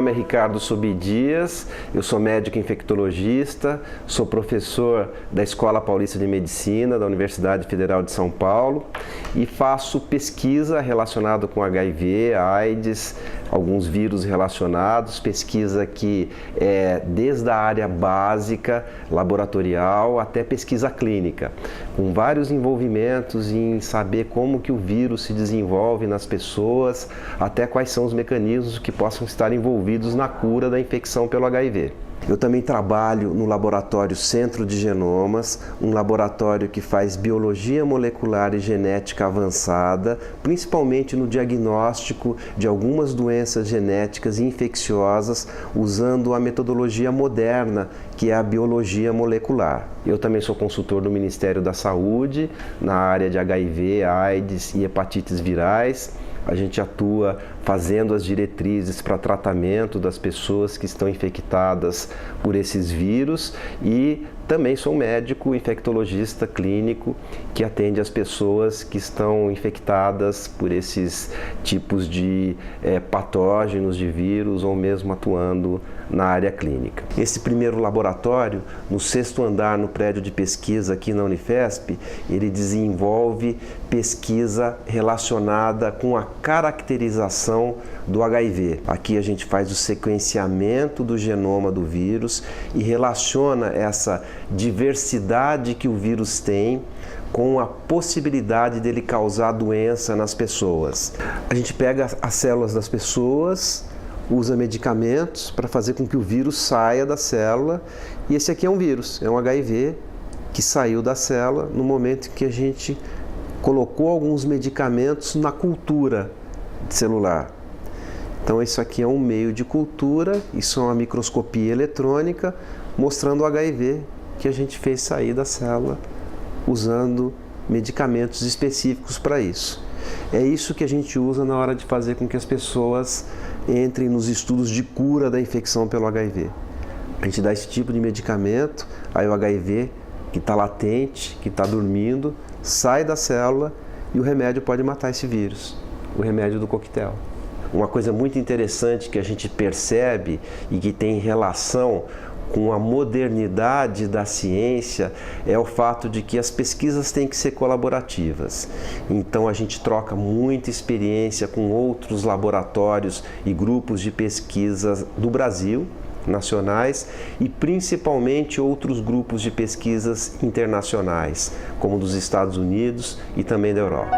nome é Ricardo Sobi Dias, eu sou médico infectologista, sou professor da Escola Paulista de Medicina da Universidade Federal de São Paulo e faço pesquisa relacionada com HIV, AIDS, alguns vírus relacionados, pesquisa que é desde a área básica, laboratorial, até pesquisa clínica, com vários envolvimentos em saber como que o vírus se desenvolve nas pessoas, até quais são os mecanismos que possam estar envolvidos na cura da infecção pelo HIV. Eu também trabalho no laboratório Centro de Genomas, um laboratório que faz biologia molecular e genética avançada, principalmente no diagnóstico de algumas doenças genéticas infecciosas, usando a metodologia moderna, que é a biologia molecular. Eu também sou consultor do Ministério da Saúde, na área de HIV, AIDS e hepatites virais. A gente atua fazendo as diretrizes para tratamento das pessoas que estão infectadas por esses vírus e também sou médico infectologista clínico que atende as pessoas que estão infectadas por esses tipos de patógenos de vírus ou mesmo atuando na área clínica. Esse primeiro laboratório, no 6º andar no prédio de pesquisa aqui na Unifesp, ele desenvolve pesquisa relacionada com a caracterização do HIV. Aqui a gente faz o sequenciamento do genoma do vírus e relaciona essa diversidade que o vírus tem com a possibilidade dele causar doença nas pessoas. A gente pega as células das pessoas, usa medicamentos para fazer com que o vírus saia da célula, e esse aqui é um vírus, é um HIV que saiu da célula no momento em que a gente colocou alguns medicamentos na cultura celular. Então isso aqui é um meio de cultura, isso é uma microscopia eletrônica mostrando o HIV que a gente fez sair da célula usando medicamentos específicos para isso. É isso que a gente usa na hora de fazer com que as pessoas entrem nos estudos de cura da infecção pelo HIV. A gente dá esse tipo de medicamento, aí o HIV que está latente, que está dormindo, sai da célula e o remédio pode matar esse vírus, o remédio do coquetel. Uma coisa muito interessante que a gente percebe e que tem relação com a modernidade da ciência é o fato de que as pesquisas têm que ser colaborativas. Então a gente troca muita experiência com outros laboratórios e grupos de pesquisa do Brasil, nacionais, e principalmente outros grupos de pesquisas internacionais, como dos Estados Unidos e também da Europa.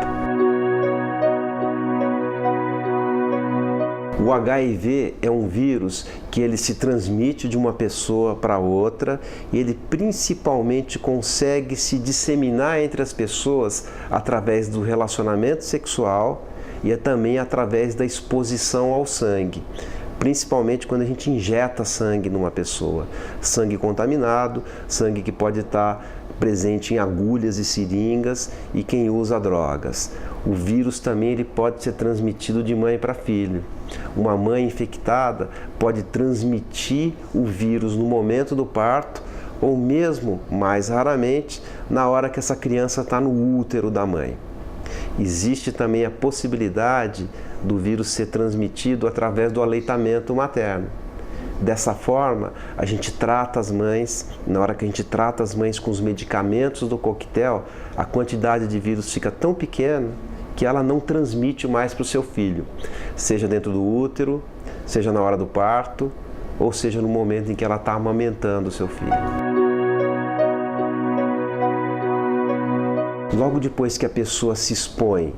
O HIV é um vírus que ele se transmite de uma pessoa para outra e ele principalmente consegue se disseminar entre as pessoas através do relacionamento sexual e também através da exposição ao sangue. Principalmente quando a gente injeta sangue numa pessoa. Sangue contaminado, sangue que pode estar presente em agulhas e seringas e quem usa drogas. O vírus também ele pode ser transmitido de mãe para filho. Uma mãe infectada pode transmitir o vírus no momento do parto ou mesmo, mais raramente, na hora que essa criança está no útero da mãe. Existe também a possibilidade do vírus ser transmitido através do aleitamento materno. Dessa forma, a gente trata as mães, na hora que a gente trata as mães com os medicamentos do coquetel, a quantidade de vírus fica tão pequena que ela não transmite mais para o seu filho, seja dentro do útero, seja na hora do parto, ou seja no momento em que ela está amamentando o seu filho. Logo depois que a pessoa se expõe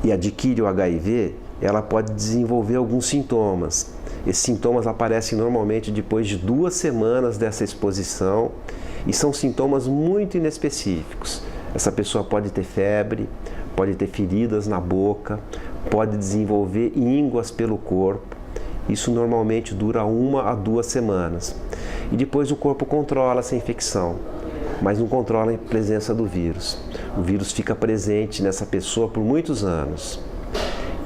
e adquire o HIV, ela pode desenvolver alguns sintomas. Esses sintomas aparecem normalmente depois de 2 semanas dessa exposição e são sintomas muito inespecíficos. Essa pessoa pode ter febre, pode ter feridas na boca, pode desenvolver ínguas pelo corpo. Isso normalmente dura 1 a 2 semanas. E depois o corpo controla essa infecção, mas não controla a presença do vírus. O vírus fica presente nessa pessoa por muitos anos.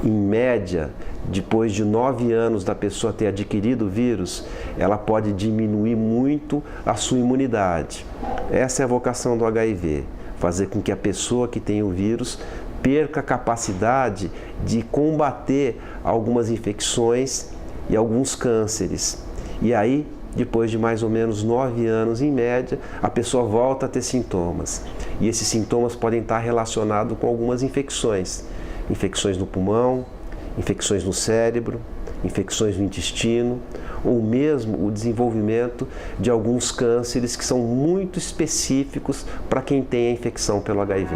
Em média, depois de 9 anos da pessoa ter adquirido o vírus, ela pode diminuir muito a sua imunidade. Essa é a vocação do HIV, fazer com que a pessoa que tem o vírus perca a capacidade de combater algumas infecções e alguns cânceres. E aí, depois de mais ou menos 9 anos em média, a pessoa volta a ter sintomas. E esses sintomas podem estar relacionados com algumas infecções. Infecções no pulmão, infecções no cérebro, infecções no intestino, ou mesmo o desenvolvimento de alguns cânceres que são muito específicos para quem tem a infecção pelo HIV.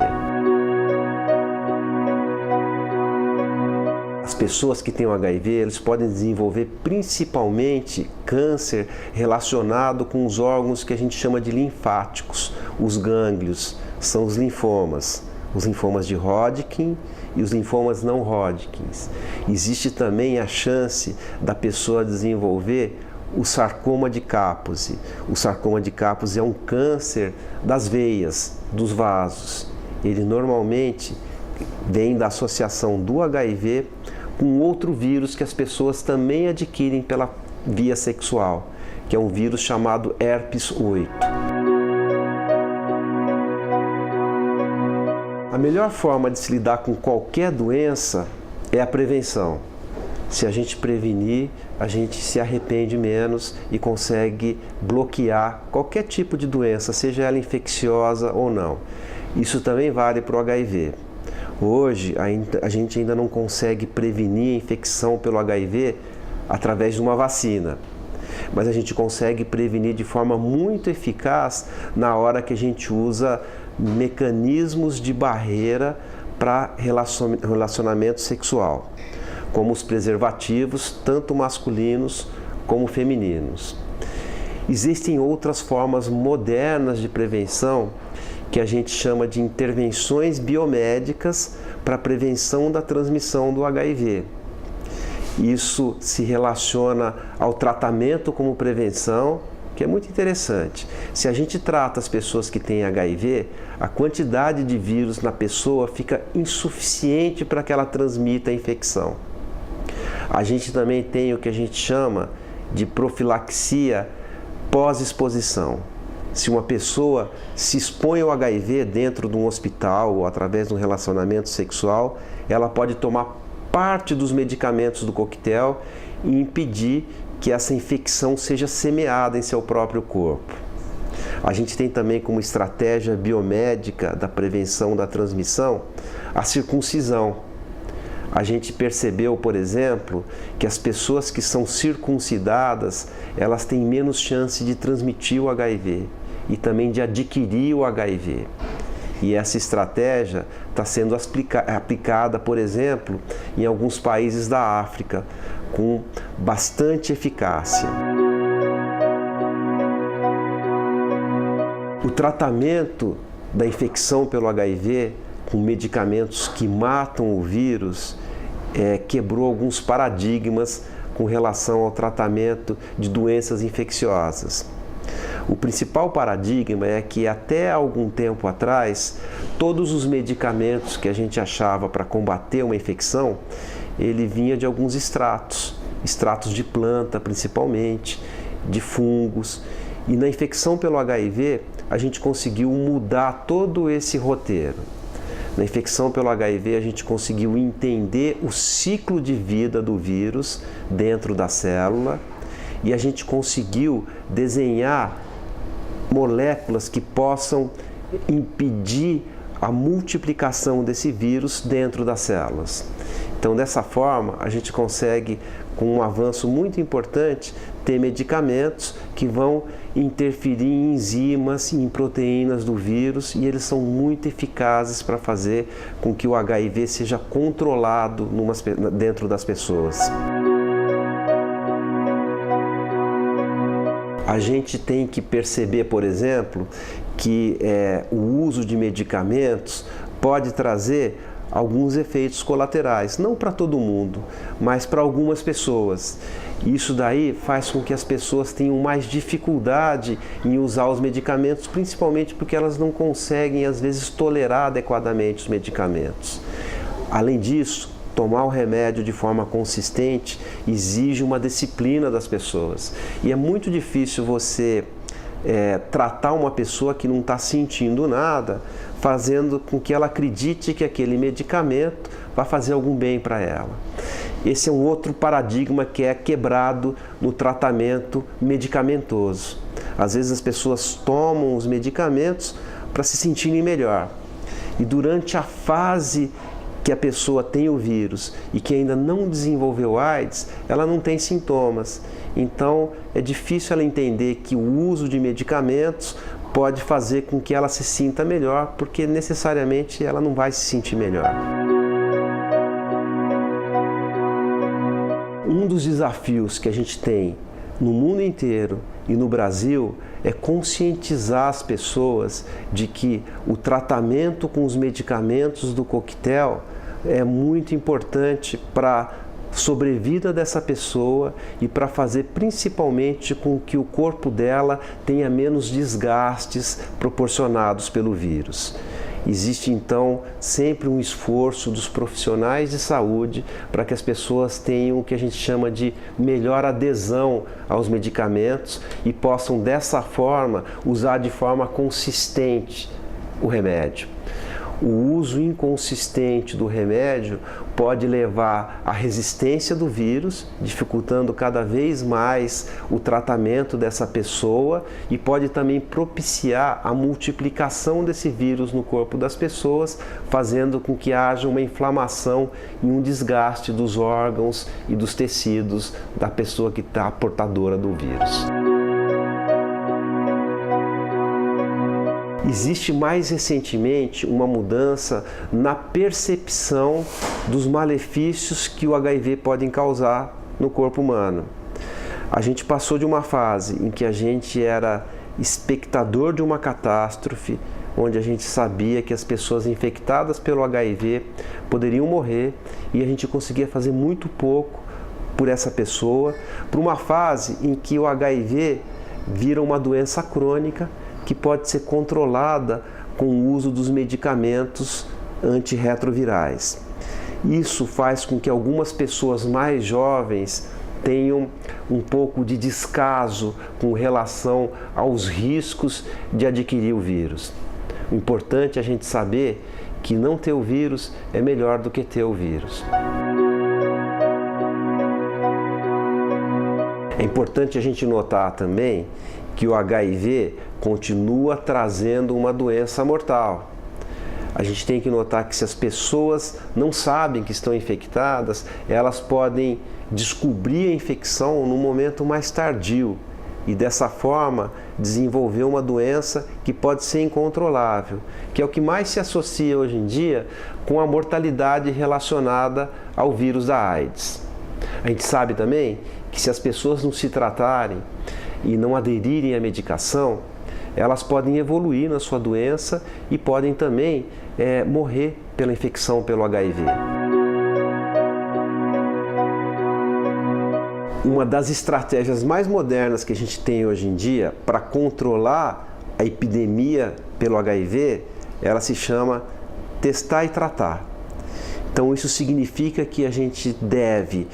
As pessoas que têm o HIV, eles podem desenvolver principalmente câncer relacionado com os órgãos que a gente chama de linfáticos. Os gânglios são os linfomas de Hodgkin e os linfomas não Hodgkins. Existe também a chance da pessoa desenvolver o sarcoma de Kaposi. O sarcoma de Kaposi é um câncer das veias, dos vasos. Ele normalmente vem da associação do HIV com outro vírus que as pessoas também adquirem pela via sexual, que é um vírus chamado herpes 8. A melhor forma de se lidar com qualquer doença é a prevenção. Se a gente prevenir, a gente se arrepende menos e consegue bloquear qualquer tipo de doença, seja ela infecciosa ou não. Isso também vale para o HIV. Hoje, a gente ainda não consegue prevenir a infecção pelo HIV através de uma vacina, mas a gente consegue prevenir de forma muito eficaz na hora que a gente usa mecanismos de barreira para relacionamento sexual, como os preservativos, tanto masculinos como femininos. Existem outras formas modernas de prevenção que a gente chama de intervenções biomédicas para a prevenção da transmissão do HIV. Isso se relaciona ao tratamento como prevenção, que é muito interessante. Se a gente trata as pessoas que têm HIV, a quantidade de vírus na pessoa fica insuficiente para que ela transmita a infecção. A gente também tem o que a gente chama de profilaxia pós-exposição. Se uma pessoa se expõe ao HIV dentro de um hospital ou através de um relacionamento sexual, ela pode tomar parte dos medicamentos do coquetel e impedir que essa infecção seja semeada em seu próprio corpo. A gente tem também como estratégia biomédica da prevenção da transmissão a circuncisão. A gente percebeu, por exemplo, que as pessoas que são circuncidadas, elas têm menos chance de transmitir o HIV e também de adquirir o HIV. E essa estratégia está sendo aplicada, por exemplo, em alguns países da África, com bastante eficácia. O tratamento da infecção pelo HIV com medicamentos que matam o vírus quebrou alguns paradigmas com relação ao tratamento de doenças infecciosas. O principal paradigma é que até algum tempo atrás, todos os medicamentos que a gente achava para combater uma infecção, ele vinha de alguns extratos de planta principalmente, de fungos. E na infecção pelo HIV, a gente conseguiu mudar todo esse roteiro. Na infecção pelo HIV, a gente conseguiu entender o ciclo de vida do vírus dentro da célula e a gente conseguiu desenhar moléculas que possam impedir a multiplicação desse vírus dentro das células. Então, dessa forma, a gente consegue, com um avanço muito importante, ter medicamentos que vão interferir em enzimas e em proteínas do vírus e eles são muito eficazes para fazer com que o HIV seja controlado dentro das pessoas. A gente tem que perceber, por exemplo, que o uso de medicamentos pode trazer alguns efeitos colaterais, não para todo mundo, mas para algumas pessoas. Isso daí faz com que as pessoas tenham mais dificuldade em usar os medicamentos, principalmente porque elas não conseguem, às vezes, tolerar adequadamente os medicamentos. Além disso, tomar o remédio de forma consistente exige uma disciplina das pessoas. E é muito difícil você tratar uma pessoa que não está sentindo nada, fazendo com que ela acredite que aquele medicamento vai fazer algum bem para ela. Esse é um outro paradigma que é quebrado no tratamento medicamentoso. Às vezes as pessoas tomam os medicamentos para se sentirem melhor. E durante a fase que a pessoa tem o vírus e que ainda não desenvolveu AIDS, ela não tem sintomas. Então é difícil ela entender que o uso de medicamentos pode fazer com que ela se sinta melhor, porque necessariamente ela não vai se sentir melhor. Um dos desafios que a gente tem no mundo inteiro e no Brasil é conscientizar as pessoas de que o tratamento com os medicamentos do coquetel é muito importante para a sobrevida dessa pessoa e para fazer principalmente com que o corpo dela tenha menos desgastes proporcionados pelo vírus. Existe então sempre um esforço dos profissionais de saúde para que as pessoas tenham o que a gente chama de melhor adesão aos medicamentos e possam dessa forma usar de forma consistente o remédio. O uso inconsistente do remédio pode levar à resistência do vírus, dificultando cada vez mais o tratamento dessa pessoa e pode também propiciar a multiplicação desse vírus no corpo das pessoas, fazendo com que haja uma inflamação e um desgaste dos órgãos e dos tecidos da pessoa que está portadora do vírus. Existe mais recentemente uma mudança na percepção dos malefícios que o HIV pode causar no corpo humano. A gente passou de uma fase em que a gente era espectador de uma catástrofe, onde a gente sabia que as pessoas infectadas pelo HIV poderiam morrer e a gente conseguia fazer muito pouco por essa pessoa, para uma fase em que o HIV vira uma doença crônica que pode ser controlada com o uso dos medicamentos antirretrovirais. Isso faz com que algumas pessoas mais jovens tenham um pouco de descaso com relação aos riscos de adquirir o vírus. O importante é a gente saber que não ter o vírus é melhor do que ter o vírus. É importante a gente notar também que o HIV continua trazendo uma doença mortal. A gente tem que notar que se as pessoas não sabem que estão infectadas, elas podem descobrir a infecção no momento mais tardio e dessa forma desenvolver uma doença que pode ser incontrolável, que é o que mais se associa hoje em dia com a mortalidade relacionada ao vírus da AIDS. A gente sabe também que se as pessoas não se tratarem e não aderirem à medicação, elas podem evoluir na sua doença e podem também morrer pela infecção pelo HIV. Uma das estratégias mais modernas que a gente tem hoje em dia para controlar a epidemia pelo HIV, ela se chama testar e tratar. Então isso significa que a gente deve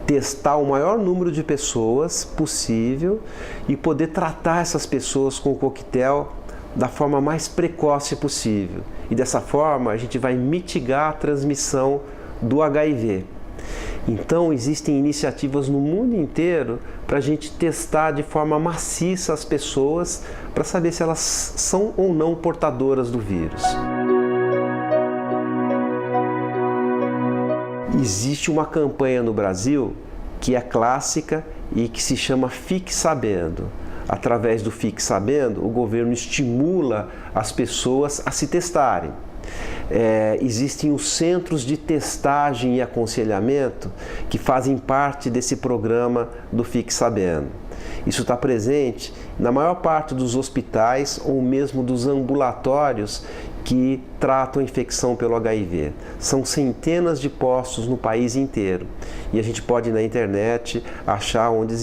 testar o maior número de pessoas possível e poder tratar essas pessoas com o coquetel da forma mais precoce possível. E dessa forma a gente vai mitigar a transmissão do HIV. Então existem iniciativas no mundo inteiro para a gente testar de forma maciça as pessoas para saber se elas são ou não portadoras do vírus. Existe uma campanha no Brasil que é clássica e que se chama Fique Sabendo. Através do Fique Sabendo, o governo estimula as pessoas a se testarem. Existem os centros de testagem e aconselhamento que fazem parte desse programa do Fique Sabendo. Isso está presente na maior parte dos hospitais ou mesmo dos ambulatórios que tratam a infecção pelo HIV. São centenas de postos no país inteiro e a gente pode na internet achar onde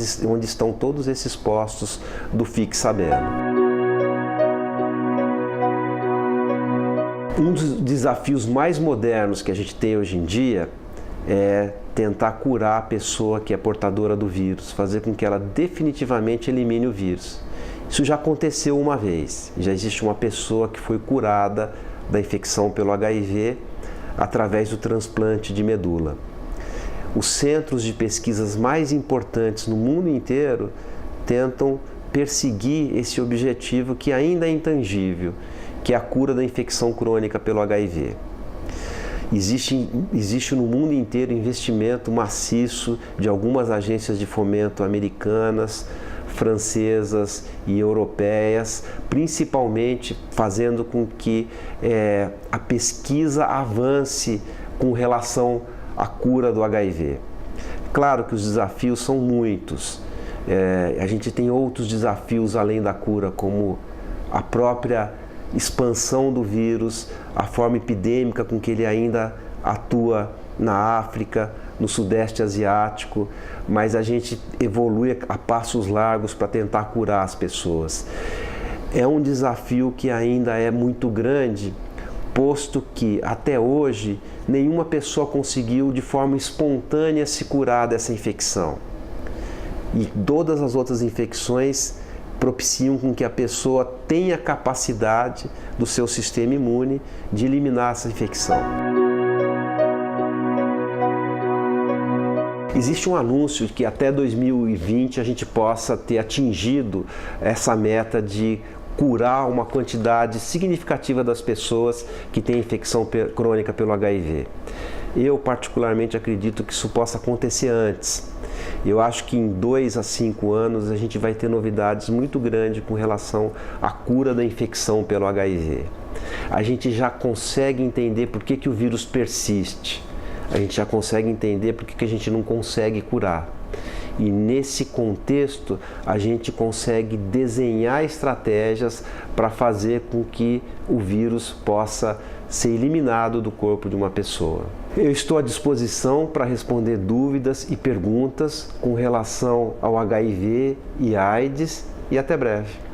estão todos esses postos do Fique Sabendo. Um dos desafios mais modernos que a gente tem hoje em dia é tentar curar a pessoa que é portadora do vírus, fazer com que ela definitivamente elimine o vírus. Isso já aconteceu uma vez, já existe uma pessoa que foi curada da infecção pelo HIV através do transplante de medula. Os centros de pesquisas mais importantes no mundo inteiro tentam perseguir esse objetivo que ainda é intangível, que é a cura da infecção crônica pelo HIV. Existe no mundo inteiro investimento maciço de algumas agências de fomento americanas, francesas e europeias, principalmente fazendo com que a pesquisa avance com relação à cura do HIV. Claro que os desafios são muitos. A gente tem outros desafios além da cura, como a própria expansão do vírus, a forma epidêmica com que ele ainda atua na África, no Sudeste Asiático, mas a gente evolui a passos largos para tentar curar as pessoas. É um desafio que ainda é muito grande, posto que até hoje nenhuma pessoa conseguiu de forma espontânea se curar dessa infecção. E todas as outras infecções propiciam com que a pessoa tenha capacidade do seu sistema imune de eliminar essa infecção. Existe um anúncio de que até 2020 a gente possa ter atingido essa meta de curar uma quantidade significativa das pessoas que têm infecção crônica pelo HIV. Eu particularmente acredito que isso possa acontecer antes. Eu acho que em 2 a 5 anos a gente vai ter novidades muito grandes com relação à cura da infecção pelo HIV. A gente já consegue entender por que o vírus persiste. A gente já consegue entender por que a gente não consegue curar. E nesse contexto, a gente consegue desenhar estratégias para fazer com que o vírus possa ser eliminado do corpo de uma pessoa. Eu estou à disposição para responder dúvidas e perguntas com relação ao HIV e AIDS e até breve.